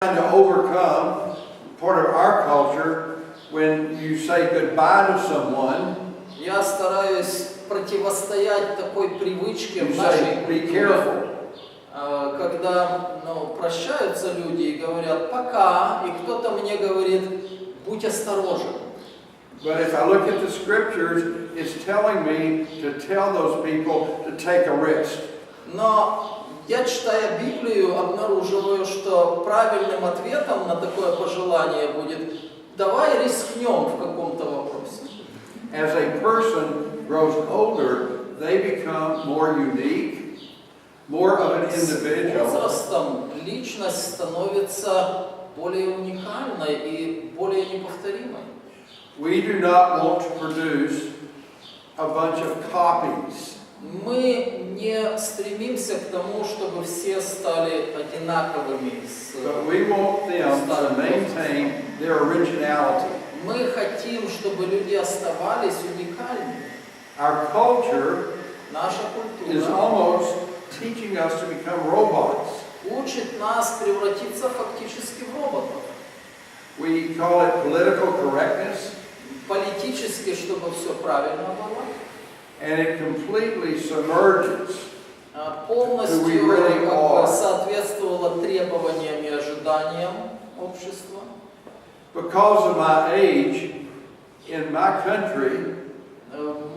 To overcome part of our culture when you say goodbye to someone. Я стараюсь противостоять такой привычке You в нашей say, be культуре, careful. когда прощаются люди и говорят «пока», и кто-то мне говорит «будь осторожен». But if I look at the scriptures, it's telling me to tell those people to take a risk. Но я, читая Библию, обнаруживаю, что правильным ответом на такое пожелание будет «давай рискнем в каком-то вопросе». As a person grows older, they become more unique, more of an С individual. возрастом личность становится более уникальной и более неповторимой. We do not want to produce a bunch of copies. Мы не стремимся к тому, чтобы все стали одинаковыми с But we want them to maintain their originality. Мы хотим, чтобы люди оставались уникальными. Our culture Наша is культура almost teaching us to become robots. учит нас превратиться фактически в роботов. We call it political correctness, Политически, чтобы все правильно было. and it completely submerges Полностью who we really are. соответствовало требованиям и ожиданиям общества. Because of my age in my country.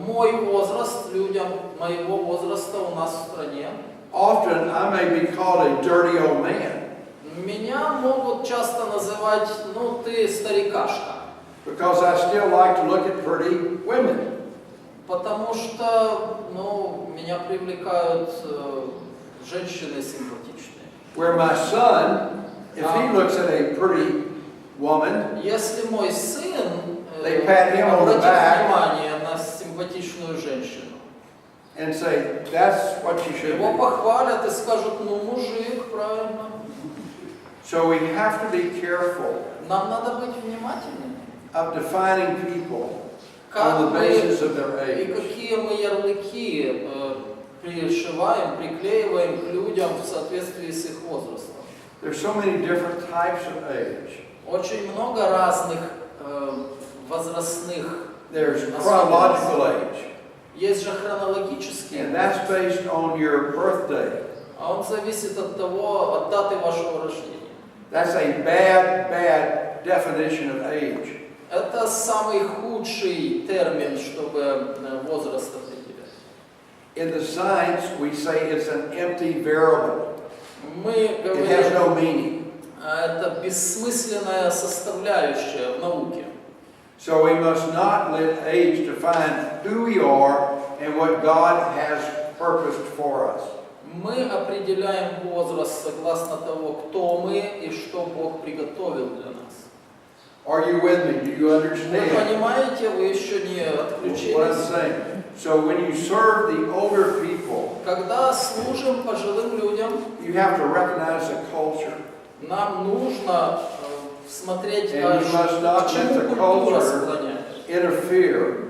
Мой возраст, людям моего возраста у нас в стране. Often I may be called a dirty old man. Меня могут часто называть, ты старикашка. Because I still like to look at pretty women. Потому что, меня привлекают женщины симпатичные. Where my son, if he looks at a pretty woman, Если мой сын they pat him on the обратит back внимание на симпатичную женщину, and say, that's what you should его be. похвалят и скажут, мужик, правильно. So we have to be careful Нам надо быть внимательными. of defining people Как on the мы basis of their и age. какие мы ярлыки пришиваем, приклеиваем к людям в соответствии с их возрастом. There's so many different types of age. Очень много разных возрастных. There's chronological age, Есть же хронологический, and that's based on your birthday. а он зависит от даты вашего рождения. That's a bad definition of age. Это самый худший термин, чтобы возраст определять. In the science, we say it's an empty variable. Мы It has говорим, no meaning. это бессмысленная составляющая в науке. So we must not let age define who we are and what God has purposed for us. Мы определяем возраст согласно того, кто мы и что Бог приготовил для нас. Are you with me? Do you Вы understand понимаете, вы еще не what I'm отключились. saying? So when you serve the older people, Когда служим пожилым людям, you have to recognize the culture. нам нужно смотреть, And you must not к let чему the культура culture склоняет. interfere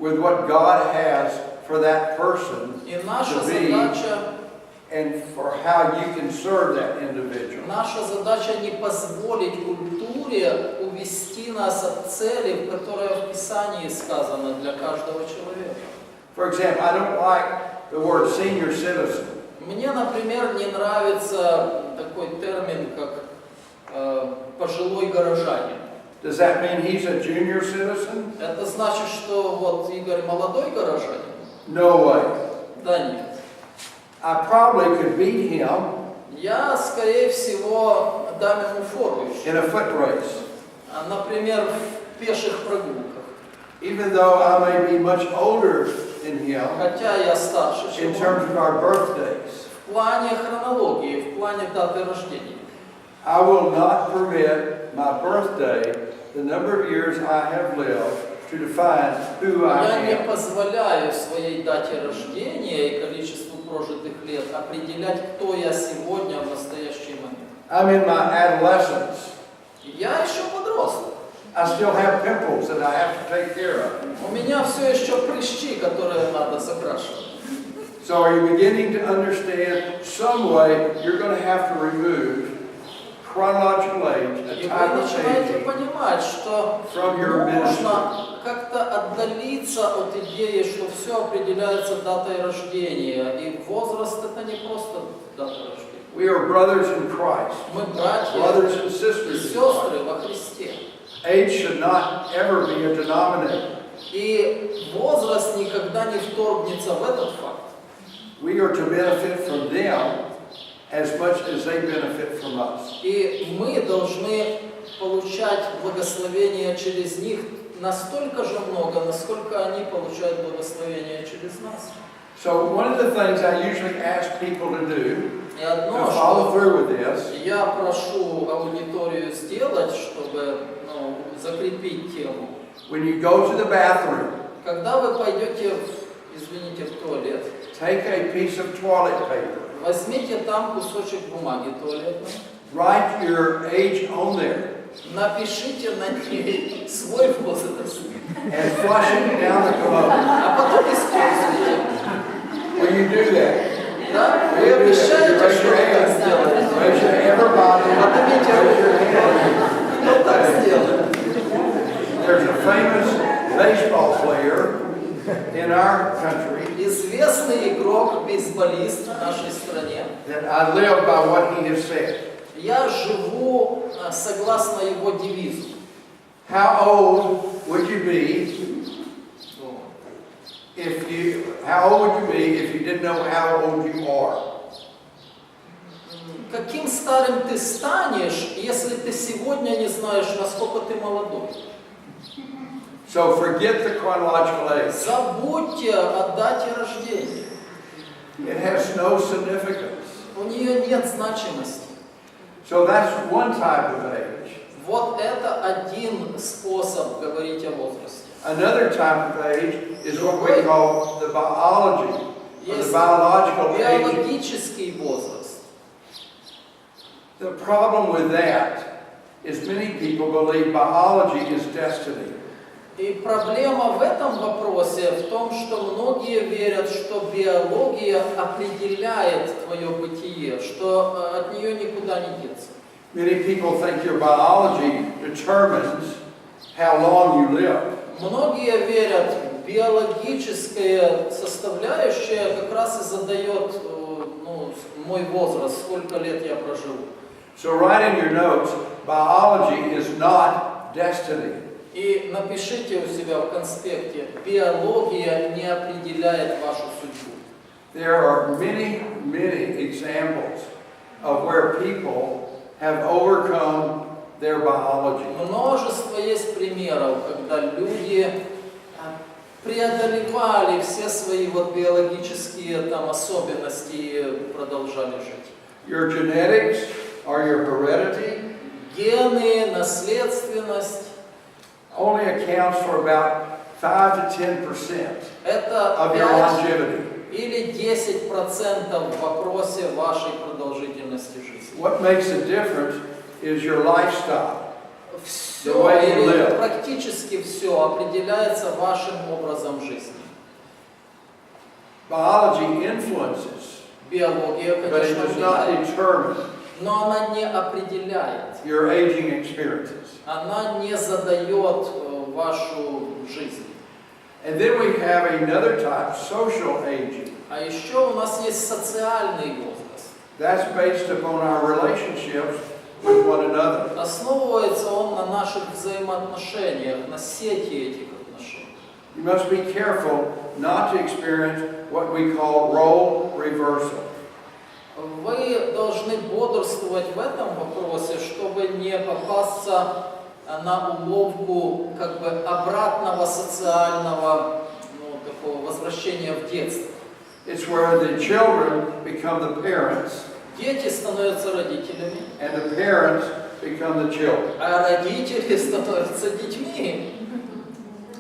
with what God has for that person И наша to be задача, and for how you can serve that individual. наша задача не позволить культуре увести нас от цели, которая в Писании сказана для каждого человека. For example, I don't like the word senior citizen. Мне, например, не нравится такой термин, как пожилой горожанин. Does that mean he's a junior citizen? Это значит, что Игорь молодой горожанин? No way. Да нет. I probably could beat him Я, скорее всего, дам ему фору еще. in a foot race, Например, в пеших прогулках. even though I may be much older than him Хотя я старше, чем in он. terms of our birthdays. В плане хронологии, в плане даты рождения. I will not permit my birthday, the number of years I have lived, to define who I Я не am. позволяю своей дате рождения и количеству прожитых лет определять, кто я сегодня в настоящий момент. I'm in my adolescence. Я еще подросток. I still have pimples that I have to take care of. У меня все еще прыщи, которые надо закрашивать. So are you beginning to understand some way you're going to have to remove chronological age, a И вы type of начинаете aging, понимать, что from your ministry. нужно как-то отдалиться от идеи, что все определяется датой рождения. И возраст это не просто дата рождения. We are brothers in Christ, Мы братья brothers and и sisters in сестры Christ. во Христе. Age should not ever be a denominator. И возраст никогда не вторгнется в этот факт. We are to benefit from them as much as they benefit from us. И мы должны получать благословение через них настолько же много, насколько они получают благословение через нас. So one of the things I usually ask people to do, И to одно, follow что through with this, я прошу аудиторию сделать, чтобы закрепить тему. when you go to the bathroom, Когда вы пойдете, извините, в туалет, take a piece of toilet paper, возьмите там кусочек бумаги туалетной, write your age on there, напишите на ней свой возраст, and flush it down the commode. а потом используйте. Will you do that? Да? Will Вы you do that? обещаете, Raise что your вы так hand. сделаете? Raise your hand. Everybody, Поднимите raise your hand. руку. Кто так сделает? There's a famous baseball player in our country Известный игрок-бейсболист в нашей стране. that I live by what he has said. Я живу согласно его девизу. How old would you be how old would you be if you didn't know how old you are? Каким старым ты станешь, если ты сегодня не знаешь, насколько ты молодой? So forget the chronological age. Забудьте о дате рождения. It has no significance. У нее нет значимости. So that's one type of age. Вот это один способ говорить о возрасте. Another type of age is what we call the biology, or the Есть biological age. биологический возраст. The problem with that is many people believe biology is destiny. И проблема в этом вопросе в том, что многие верят, что биология определяет твое бытие, что от нее никуда не деться. Many people think your biology determines how long you live. Многие верят, биологическая составляющая как раз и задает мой возраст, сколько лет я проживу. So write in your notes, biology is not destiny. И напишите у себя в конспекте, биология не определяет вашу судьбу. There are many, many examples of where people have overcome their biology. Множество есть примеров, когда люди преодолевали все свои биологические особенности и продолжали жить. Your genetics or your heredity Гены, наследственность only accounts for about 5 to 10% это of your 5 longevity. или 10% в вопросе вашей продолжительности жизни. What makes a difference is your lifestyle. Все The way you или live. практически все определяется вашим образом жизни. Biology influences, Биология, but it конечно, does not влияет, determine но она не определяет, your aging experiences. она не задает вашу жизнь. And then we have another type, social aging. А еще у нас есть социальный возраст. That's based upon our relationships with one another. Основывается он на наших взаимоотношениях, на сети этих отношений. You must be careful not to experience what we call role reversal. Вы должны бодрствовать в этом вопросе, чтобы не попасться на уловку обратного социального такого возвращения в детство. It's where the children become the parents Дети становятся родителями, and the parents become the children. а родители становятся детьми.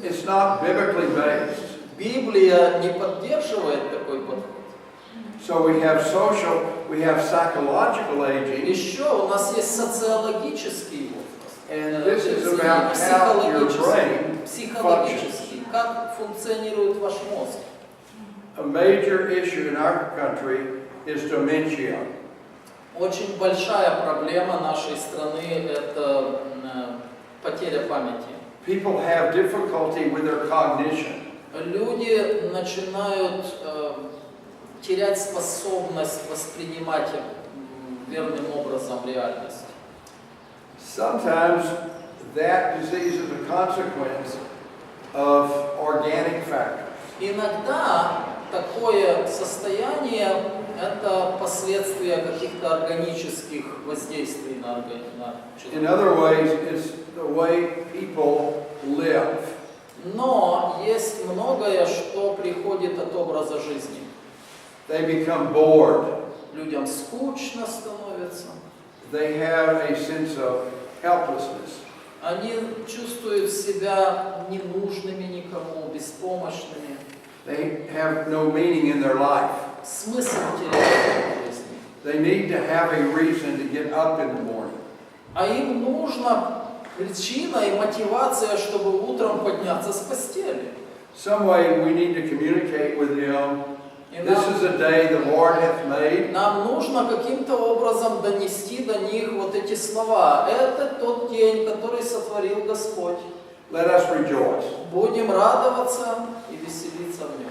It's not biblically based. Библия не поддерживает такой подход. So we have social, we have psychological aging, Еще у нас есть социологический возраст. and this is about how your brain functions. Психологический. Как функционирует ваш мозг. A major issue in our country is dementia. Очень большая проблема нашей страны – это потеря памяти. People have difficulty with their cognition. Люди начинают терять способность воспринимать верным образом реальность. Sometimes that disease is a consequence of organic factors. Иногда такое состояние – это последствия каких-то органических воздействий на In человека. other ways, it's the way people live. Но есть многое, что приходит от образа жизни. They become bored. Людям скучно становится. They have a sense of helplessness. Они чувствуют себя ненужными никому, беспомощными. They have no meaning in their life. Смысл теряют в жизни. They need to have a reason to get up in the morning. А им нужна причина и мотивация, чтобы утром подняться с постели. Some way we need to communicate with them. И This is a day the Lord hath made. нам нужно каким-то образом донести до них вот эти слова. Это тот день, который сотворил Господь. Let us rejoice. Будем радоваться и веселиться в нем.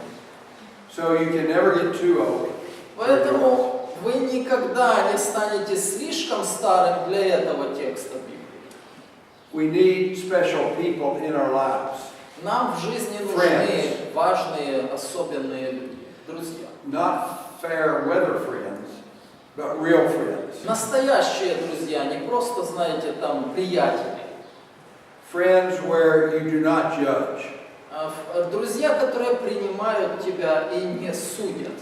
So you can never get too old. Поэтому вы никогда не станете слишком старым для этого текста Библии. We need special people in our lives. Нам в жизни нужны Friends. важные, особенные люди, друзья. Not fair weather friends, but real friends. Настоящие друзья, не просто, знаете, там приятели. Friends where you do not judge. Друзья, которые принимают тебя и не судят.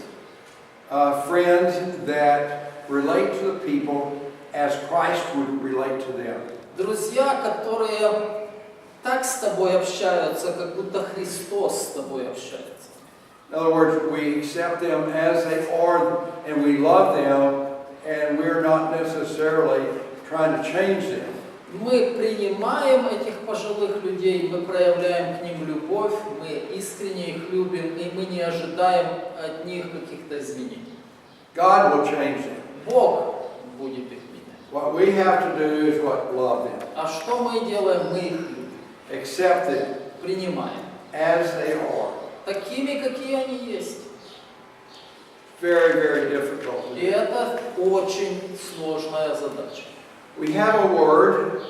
Friends that relate to the people as Christ would relate to them. Друзья, которые так с тобой общаются, как будто Христос с тобой общается. In other words, we accept them as they are and we love them and we're not necessarily trying to change them. Мы принимаем этих пожилых людей, мы проявляем к ним любовь, мы искренне их любим, и мы не ожидаем от них каких-то изменений. God will change them. Бог будет их менять. What we have to do is what? Love them. А что мы делаем? Мы их любим, Accept them принимаем, as they are. такими, какие они есть. Very, very difficult to И do. это очень сложная задача. We have a word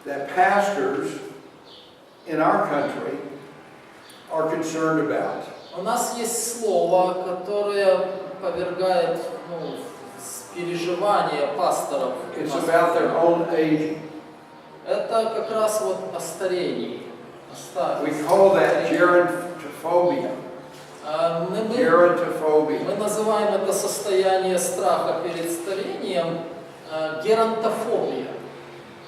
that pastors in our country are concerned about. У нас есть слово, которое повергает в переживание пасторов. у It's нас. about their own aging. Это как раз вот о старении. We call that gerontophobia. Мы Gerontophobia. называем это состояние страха перед старением геронтофобия.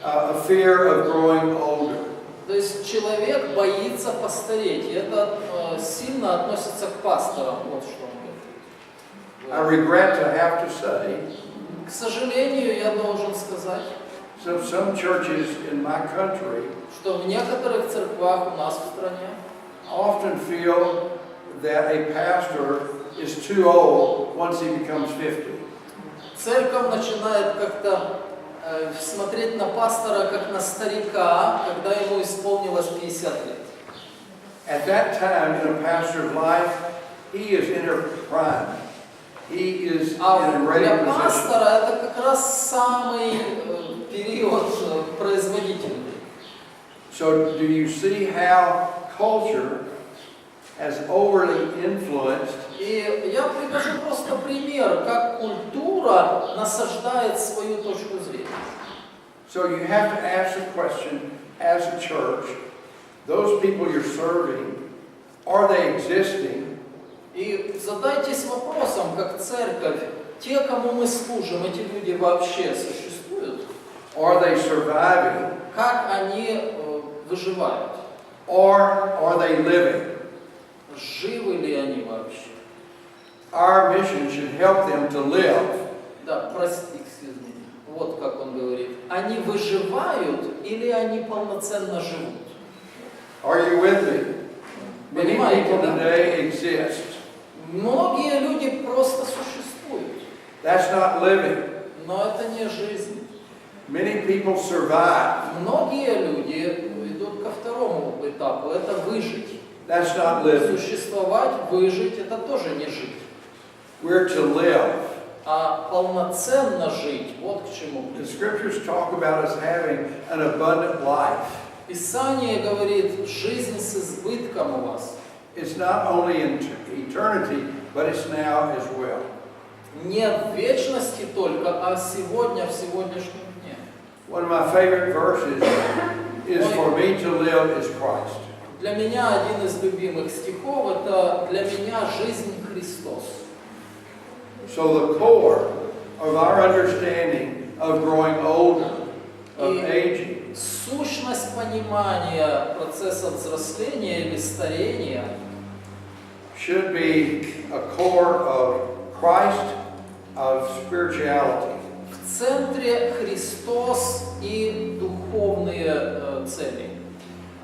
A fear of growing older. То есть человек боится постареть. И это сильно относится к пасторам. Вот что он I говорит. regret to have to say, К сожалению, я должен сказать, so some churches in my country что в некоторых церквах у нас в стране often feel that a pastor is too old once he becomes 50. церковь начинает как-то смотреть на пастора как на старика, когда ему исполнилось 50 лет. At that time in a pastor's life, he is in her prime. He is in А a ready для position. пастора это как раз самый период производительный. So do you see how culture has overly influenced И я привожу просто пример, как культура насаждает свою точку зрения. So you have to ask the question, as a church, those people you're serving, are they existing? И задайтесь вопросом, как церковь, те, кому мы служим, эти люди вообще существуют? Are they surviving? Как они выживают? Or are they living? Живы ли они вообще? Our mission should help them to live. Да, прости, excuse me. Вот как он говорит. Они выживают или они полноценно живут? Are you with me? Many Понимаете, people да? today exist. Многие люди просто существуют. That's not living. но это не жизнь. Many people survive. Многие люди идут ко второму этапу, это выжить. That's not living. Существовать, выжить, это тоже не жить. We're to live. А полноценно жить, вот к чему. The scriptures talk about us having an abundant life. Писание говорит, жизнь с избытком у вас. It's not only in eternity, but it's now as well. Не в вечности только, а сегодня, в сегодняшнем дне. One of my favorite verses is for me to live is Christ. Для меня один из любимых стихов – это «Для меня жизнь Христос». So the core of our understanding of growing older, of И aging, сущность понимания процесса взросления или старения should be a core of Christ, of spirituality. в центре Христос и духовные цели.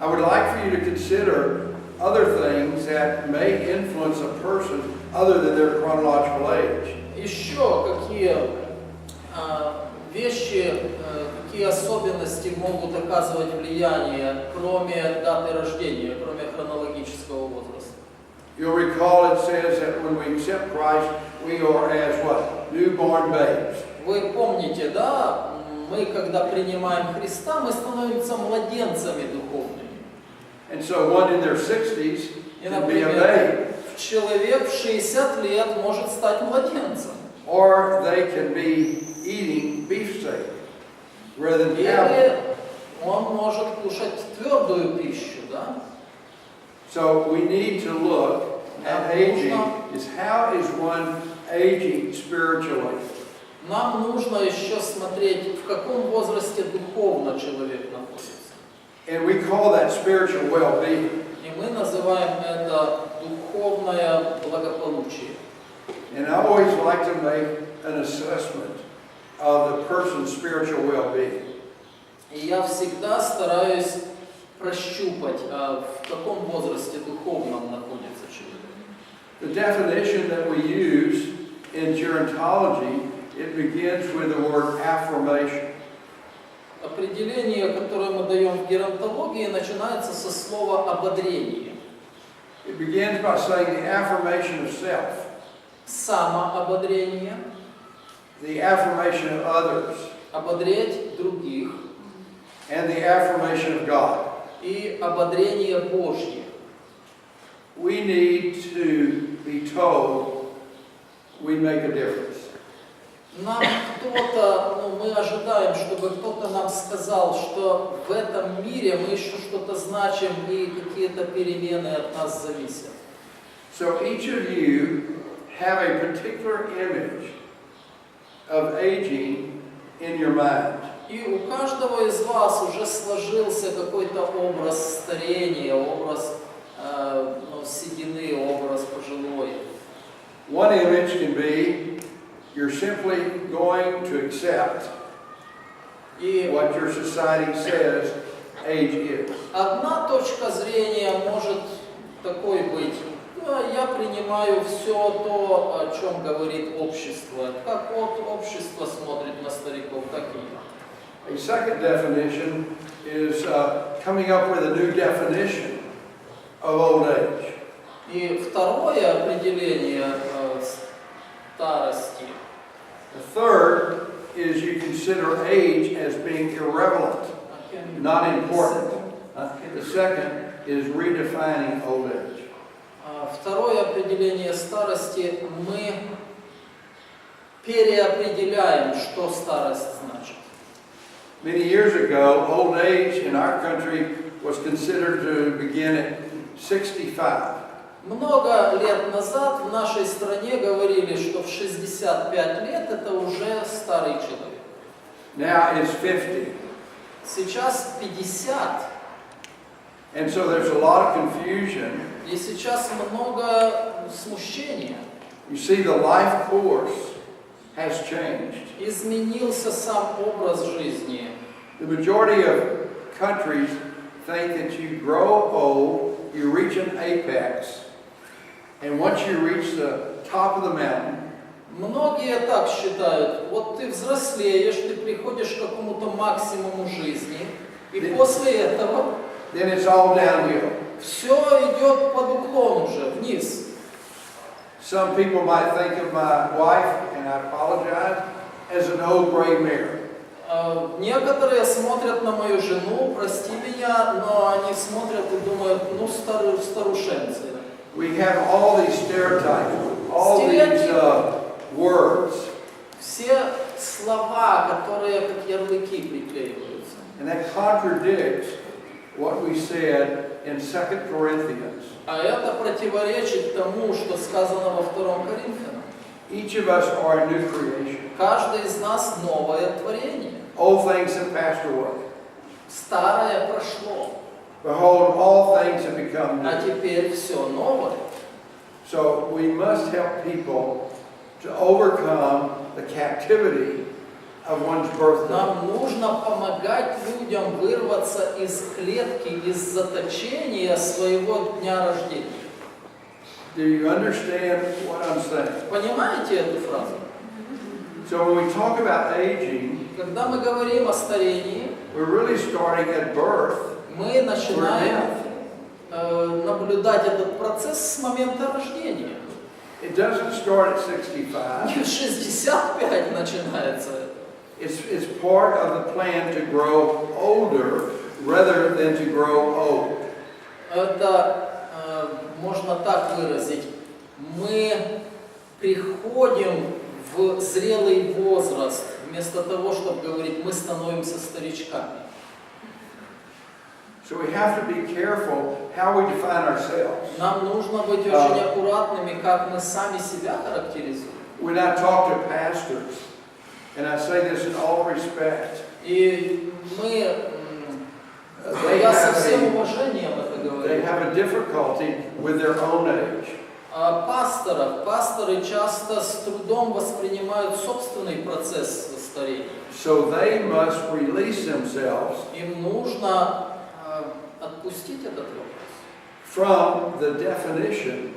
I would like for you to consider other things that may influence a person other than their chronological age. Еще какие вещи, какие особенности могут оказывать влияние, кроме даты рождения, кроме хронологического возраста? You'll recall it says that when we accept Christ, we are as what? Newborn babes. Вы помните, да? Мы, когда принимаем Христа, мы становимся младенцами духовными. And so one in their 60s И, can be a например, babe. человек в 60 лет может стать младенцем. Or they can be eating beefsteak rather than cattle. Или он может кушать твердую пищу, да? So we need to look at aging, is how is one aging spiritually? Нам нужно еще смотреть, в каком возрасте духовно человек находится. And we call that spiritual well-being. И мы называем это духовное благополучие. And I always like to make an assessment of the person's spiritual well-being. И я всегда стараюсь прощупать, в каком возрасте духовном находится человек. The definition that we use in gerontology, it begins with the word affirmation. Определение, которое мы даем в геронтологии, начинается со слова «ободрение». It begins by saying the affirmation of self, Самоободрение, the affirmation of others, ободрять других and the affirmation of God. и ободрение Божье. We need to be told we make a difference. Нам кто-то, мы ожидаем, чтобы кто-то нам сказал, что в этом мире мы еще что-то значим и какие-то перемены от нас зависят. So each of you have a particular image of aging in your mind. И у каждого из вас уже сложился какой-то образ старения, образ седины, образ пожилой. One image can be you're simply going to accept И what your society says age is. одна точка зрения может такой быть. Я принимаю все то, о чем говорит общество. Как вот общество смотрит на стариков, так и я. A second definition is coming up with a new definition of old age. И второе определение старости. The third is you consider age as being irrelevant, not important. The second is redefining old age. Второе определение старости мы переопределяем, что старость значит. Many years ago, old age in our country was considered to begin at 65. Много лет назад в нашей стране говорили, что в 65 лет это уже старый человек. Now it's 50. Сейчас 50. And so there's a lot of confusion. И сейчас много смущения. You see, the life course has changed. Изменился сам образ жизни. The majority of countries think that you grow old, you reach an apex, and once you reach the top of the mountain, Многие так считают, вот ты взрослеешь, ты приходишь к какому-то максимуму жизни, и после этого then it's all downhill. все идет под уклон уже, вниз. Some people might think of my wife, and I apologize, as an old gray mare. Некоторые смотрят на мою жену, прости меня, но они смотрят и думают, ну старушенцы. We have all these stereotypes, all these words. Все слова, которые как ярлыки приклеиваются. And that contradicts what we said in 2 Corinthians. А это противоречит тому, что сказано во 2 Коринфянам. Each of us are a new creation. Каждый из нас новое творение. Old things have passed away. Старое прошло, Behold, all things have become а new. теперь все новое. So we must help people to overcome the captivity of one's birthday. Нам нужно помогать людям вырваться из клетки, из заточения своего дня рождения. Do you understand what I'm saying? Понимаете эту фразу? So when we talk about aging, Когда мы говорим о старении, we're really starting at birth. мы начинаем наблюдать этот процесс с момента рождения. It doesn't start at 65. Не в 65 начинается. It's part of the plan to grow older rather than to grow old. Это можно так выразить. Мы приходим в зрелый возраст, вместо того, чтобы говорить, мы становимся старичками. So we have to be careful how we define ourselves. Нам нужно быть очень аккуратными, как мы сами себя характеризуем. When I talk to pastors, and I say this in all respect, И я со всем уважением это they говорю. have a difficulty with their own age. Пасторы часто с трудом воспринимают собственный процесс старения. So they must release themselves Им нужно отпустить этот вопрос. from the definition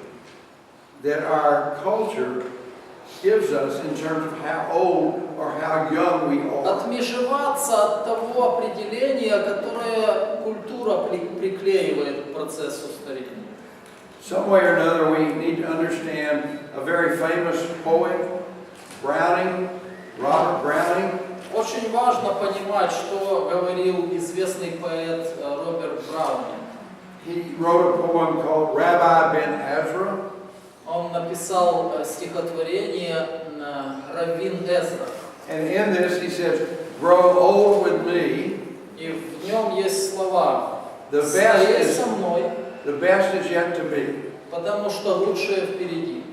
that our culture gives us in terms of how old or how young we are. Отмежеваться от того определения, которое культура приклеивает к процессу старения. Some way or another, we need to understand a very famous poet, Browning, Robert Browning. Очень важно понимать, что говорил известный поэт Роберт Браунинг. He wrote a poem called Rabbi Ben Ezra. Он написал стихотворение «Раввин Эзра». And in this he says, grow old with me. И в нем есть слова The со мной, best is yet to be. потому что лучшее впереди».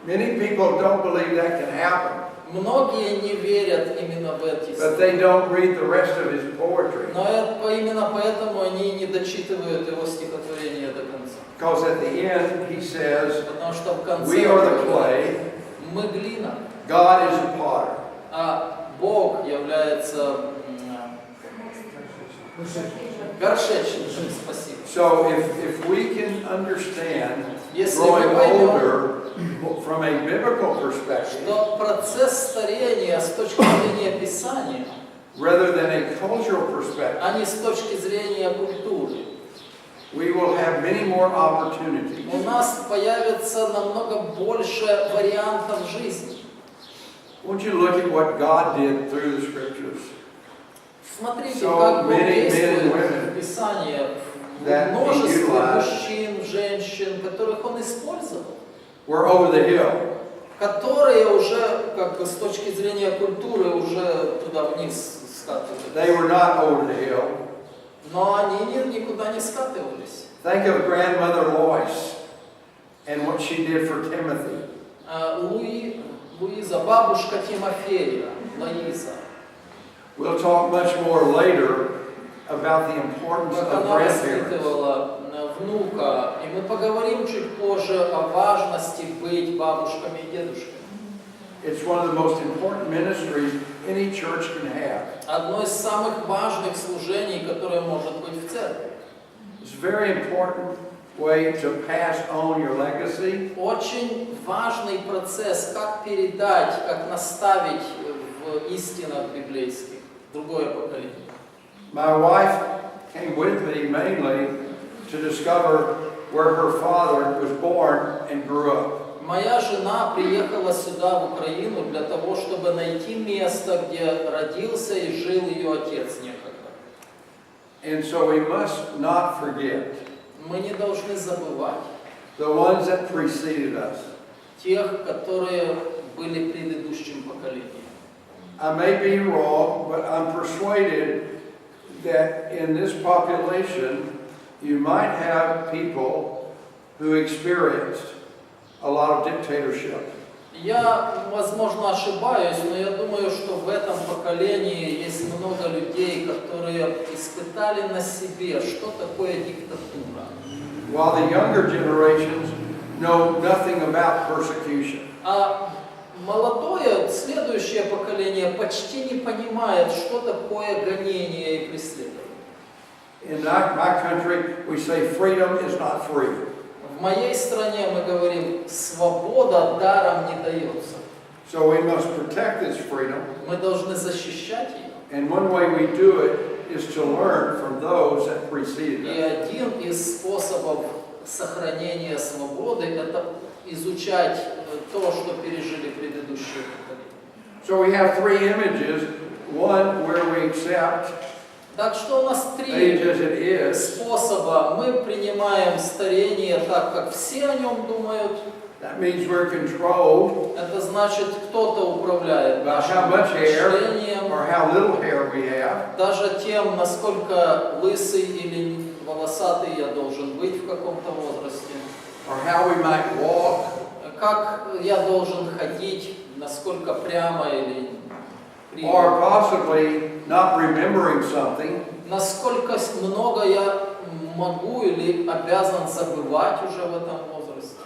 Many people don't believe that can happen, Многие не верят именно в эти but слова. they don't read the rest of his poetry. Но именно поэтому они не дочитывают его стихотворение до конца. Because at the end he says, Потому что в конце we are the clay, мы глина, God is the potter. а Бог является горшечником. Спасибо. So if we can understand Если growing мы поймем, older from a biblical perspective, что процесс старения с точки зрения Писания, rather than a cultural perspective, а не с точки зрения культуры, we will have many more opportunities. у нас появится намного больше вариантов жизни. Won't you look at what God did through the scriptures? Смотрите, So как Бог many men and действует women в Писании, that в множестве he utilized мужчин, женщин, которых Он использовал, were over the hill. которые уже, как бы с точки зрения культуры, уже туда вниз скатывались. They were not over the hill. Но они никуда не скатывались. Think of grandmother Lois and what she did for Timothy. Луиза, бабушка Тимофея, Луиза. We'll talk much more later about the importance Как of она grandparents. воспитывала внука. И мы поговорим чуть позже о важности быть бабушками и дедушками. It's one of the most important ministries any church can have. Одно из самых важных служений, которое может быть в церкви. It's very important way to pass on your legacy Очень важный процесс, как передать, как наставить в истинах библейских другое поколение. My wife came with me mainly to discover where her father was born and grew up. Моя жена приехала сюда, в Украину, для того, чтобы найти место, где родился и жил ее отец некогда. And so we must not forget Мы не должны забывать the ones that preceded us. тех, которые были предыдущим поколением. I may be wrong, but I'm persuaded that in this population you might have people who experienced a lot of dictatorship. Я, возможно, ошибаюсь, но я думаю, что в этом поколении есть много людей, которые испытали на себе, что такое диктатура. While the younger generations know nothing about persecution. А молодое, следующее поколение почти не понимает, что такое гонение и преследование. In my country, we say freedom is not free. В моей стране мы говорим, свобода даром не дается. So we must protect this freedom. Мы должны защищать ее. And one way we do it is to learn from those that preceded И us. один из способов сохранения свободы – это изучать то, что пережили предыдущие поколения. So we have three images. One where we accept Так что у нас age три as it is. способа. Мы принимаем старение так, как все о нем думают. That means we're controlled Это значит, кто-то управляет by нашим how much hair мышлением, or how little hair we have. даже тем, насколько лысый или волосатый я должен быть в каком-то возрасте, Or how we might walk. как я должен ходить, насколько прямо или криво, Or possibly not remembering something. насколько много я могу или обязан забывать уже в этом возрасте.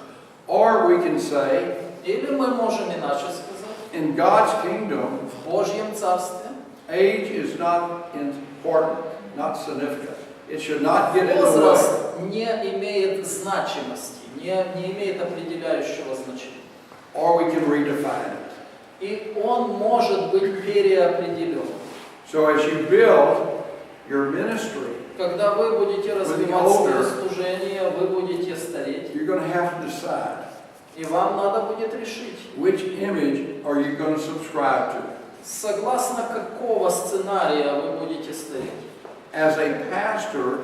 Or we can say, Или мы можем иначе сказать, in God's kingdom, в Божьем Царстве age is not important, not significant. It should not get in the way. возраст не имеет значимости, не имеет определяющего значения. Or we can redefine it. И он может быть переопределен. So as you build your ministry, Когда вы будете развивать свое служение, вы будете стареть, you're going to have to decide и вам надо будет решить, which image are you going to subscribe to. согласно какого сценария вы будете стареть. As a pastor,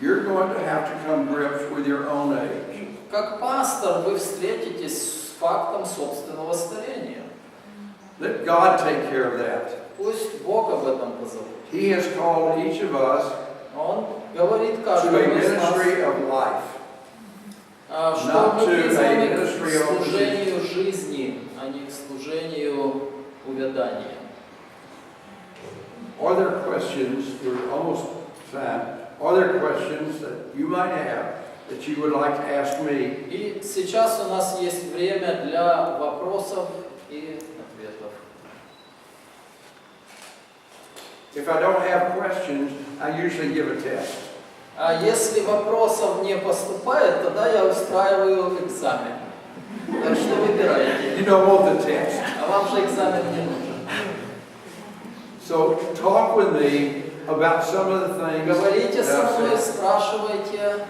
you're going to have to come to grips with your own age. Как пастор вы встретитесь с фактом собственного старения. Let God take care of that. Пусть Бог об этом позаботится. He has called each of us Он говорит to a каждому из ministry нас, of life. что not мы to a призваны ministry к of служению жизни, а не к служению увядания. Are there questions, we're almost time, are there questions that you might have that you would like to ask me? И сейчас у нас есть время для вопросов и ответов. If I don't have questions, I usually give a test. А если вопросов не поступает, тогда я устраиваю экзамен. Так что выбирайте. You don't want the test. А вам же экзамен не нужен. So talk with me about some of the things Говорите that со I've мной, said. спрашивайте.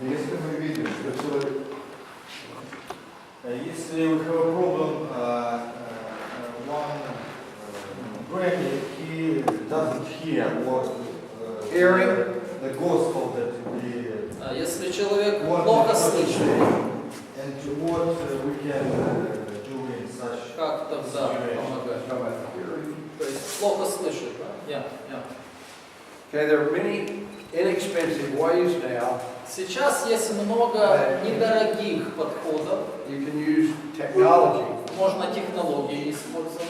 Если мы видим, что человек, если we have a problem, one granny, he doesn't hear what Hearing. the gospel that we Если человек want плохо to слышит, and what we can do in such как тогда помогать? How about hearing? То есть плохо слышит, да? Yeah. Okay, there are many inexpensive ways now. Сейчас есть много недорогих подходов. You can use technology. Можно технологии использовать.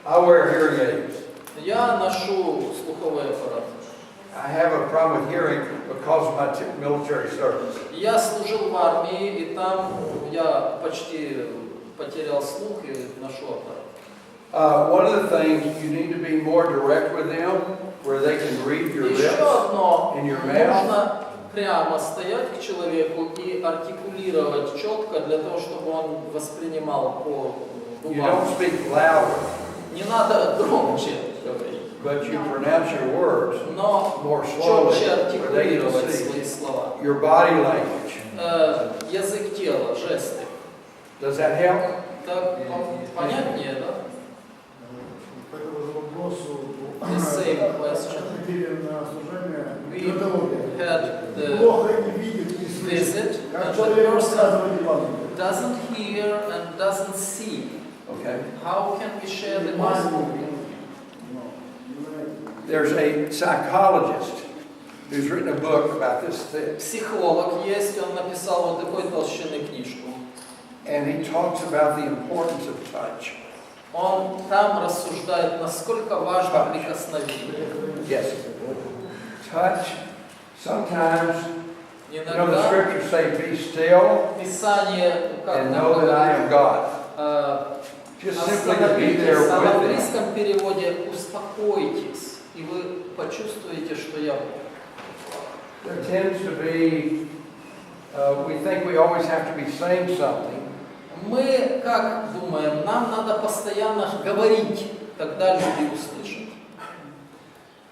I wear hearing aids. Я ношу слуховые аппараты. I have a problem with hearing because of my military service. Я служил в армии, и там я почти потерял слух и ношу аппарат. One of the things you need to be more direct with them, where they can read your Еще lips одно, and your mouth. нужно прямо стоять к человеку и артикулировать четко для того, чтобы он воспринимал по You губам. don't speak louder, Не надо громче говорить, but you pronounce your words но more slowly четче so they can артикулировать see. свои слова. Your body language. Язык тела, жесты. Does that help? Так понятнее, да? По этому же вопросу The same question. ходили на служение We геронтологии. had the Плохо не видит, не слышит. visit, Как and the человек person рассказывает Евангелие. doesn't hear and doesn't see. Okay. How can we share the gospel? There's a psychologist who's written a book about this thing, Психолог есть, он написал вот такой толщины книжку. and he talks about the importance of touch. Он там рассуждает, насколько важно прикосновение. Yes. Touch. Sometimes, you know, the Иногда scriptures say, "Be still Писание, как and нам know that I am говорит, God." Just simply to be there остановитесь, а в with Him. английском переводе успокойтесь, и вы почувствуете, что я Бог. There tends to be, we think we always have to be saying something. Мы как думаем, нам надо постоянно говорить, тогда люди услышат.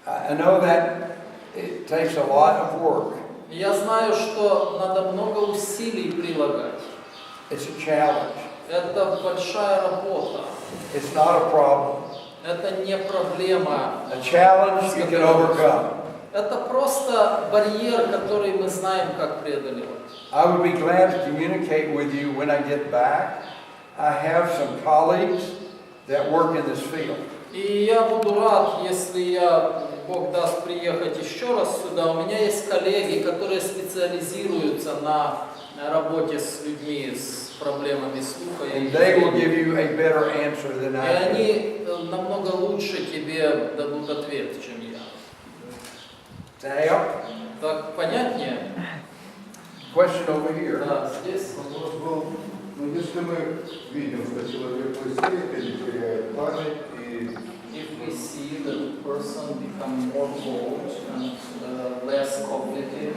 I know that it takes a lot of work. Я знаю, что надо много усилий прилагать. It's a challenge. Это большая работа. It's not a problem. Это не проблема. A challenge you can overcome. Это просто барьер, который мы знаем, как преодолевать. I would be glad to communicate with you when I get back. I have some colleagues that work in this field. И я буду рад, если Бог даст приехать еще раз сюда. У меня есть коллеги, которые специализируются на работе с людьми с проблемами слуха. And they will give you a better answer than И I do. они намного лучше тебе дадут ответ, чем я. Does that help? Так понятнее? Question over here. Да, здесь. Вопрос был, ну если мы видим, что человек лысеет или теряет память, и If we see that the person become more bold and less cognitive,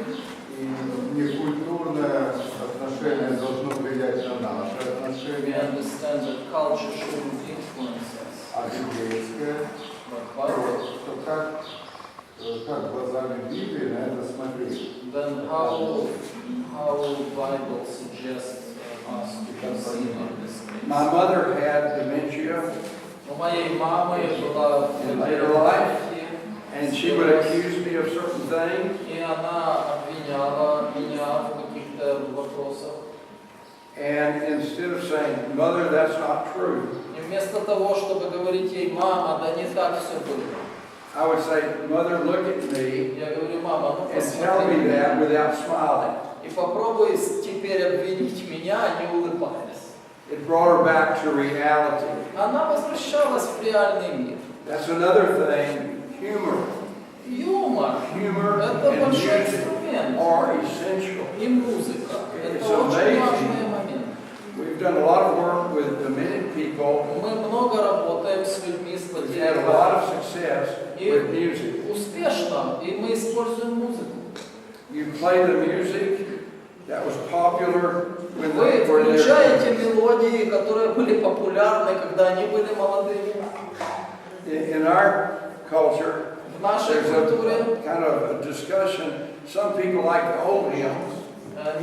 и некультурное отношение должно влиять на наши we отношения, understand that culture shouldn't influence us. а библейское, But Bible, то как глазами Библии на это смотреть? then how Bible suggests us to proceed in this case? My mother had dementia, У моей мамы была In later life, депрессия, and she would accuse me of certain things. и она обвиняла меня в каких-то вопросах. And instead of saying, "Mother, that's not true," И вместо того, чтобы говорить ей, мама, да не так все было, I would say, "Mother, look at me я говорю, мама, ну and tell me посмотри. that without smiling." И попробуй теперь обвинить меня, не улыбаясь. It brought her back to reality. Она возвращалась в реальный мир. That's another thing. Humor. Юмор Humor это and большой music инструмент. are essential. И музыка. It's Это очень amazing. важный момент. We've done a lot of work with demented people. Мы много работаем с людьми с We've had a потерей lot of памяти. success with music. Успешно, и мы используем музыку. You play the music that was popular when Вы they were there. включаете мелодии, которые были популярны, когда они были молодыми. In our culture, В нашей there's культуре a kind of a discussion. Some people like the old hymns.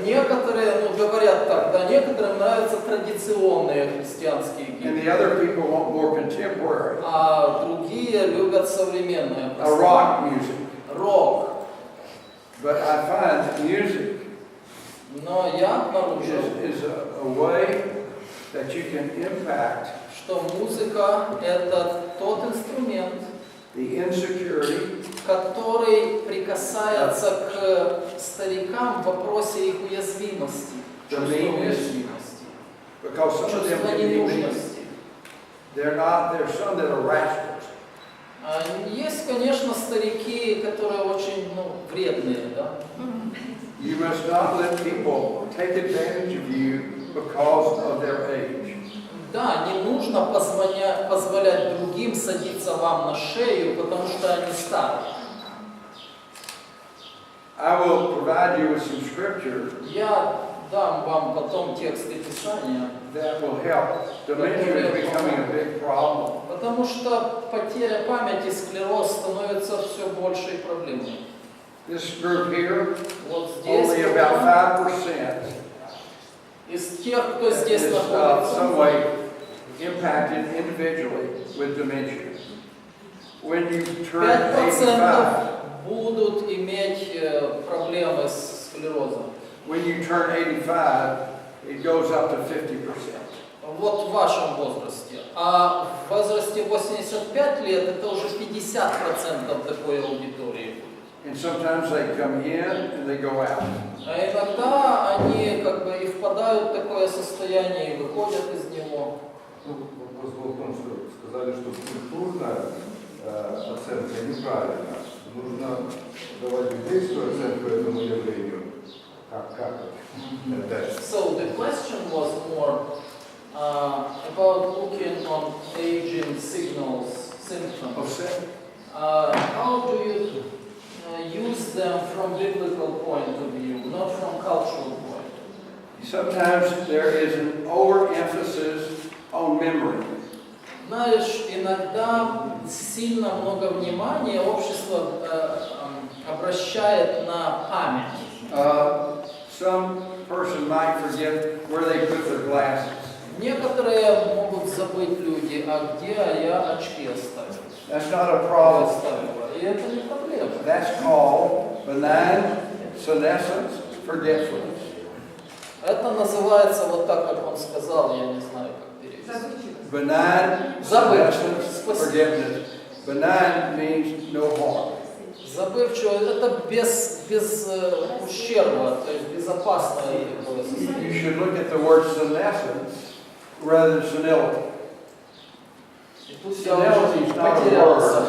некоторые говорят так, да, некоторым нравятся традиционные христианские And гимны, the other people want more contemporary, а другие любят современное rock music. рок. But I find that music Но я обнаружил, is a way that you can impact что музыка – это тот инструмент, the insecurity который прикасается к старикам в вопросе их уязвимости, чувства уязвимости, because some of them чувства can be mean. ненужности. There's some that are rascals. Есть, конечно, старики, которые очень вредные, да? You must not let people take advantage of you because of their age. Да, не нужно позволять другим садиться вам на шею, потому что они старые. I will provide you with some scripture Я дам вам потом тексты Писания, that will help. Dementia is becoming a big problem. потому что потеря памяти, склероз становится все большей проблемой. This group here, Вот здесь only about 5% из тех, кто здесь is some находится, way impacted individually with dementia. When you turn 5% 85, будут иметь проблемы с склерозом. when you turn 85, it goes up to 50%. Вот в вашем возрасте. А в возрасте 85 лет это уже 50% такой аудитории. And sometimes they come in and they go out. А иногда они как бы и впадают в такое состояние и выходят из него. Ну, вопрос был в том, что сказали, что культурная оценка неправильна. Нужно давать житейскую оценку этому явлению. Как это дальше? So the question was more about looking on aging signals, symptoms. How do you use them from biblical point of view, not from cultural point? Sometimes there is an overemphasis on memory. Знаешь, иногда сильно много внимания общество обращает на память. Some person might forget where they put their glasses. Некоторые могут забыть люди, а где я очки оставил. That's not a problem. Оставила. И это не проблема. That's called benign senescence forgetfulness. Это называется вот так, как он сказал, я не знаю, как перевести. Benign senescence forgetfulness. Benign means no harm. Забывчивость – это без ущерба, то есть безопасное такое You состояние. should look at the word senescence rather than senility. И тут я Senility уже is not a потерялся. word.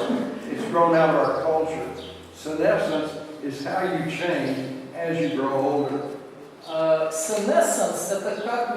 It's grown out of our culture. Senescence is how you change as you grow older. Senescence – это как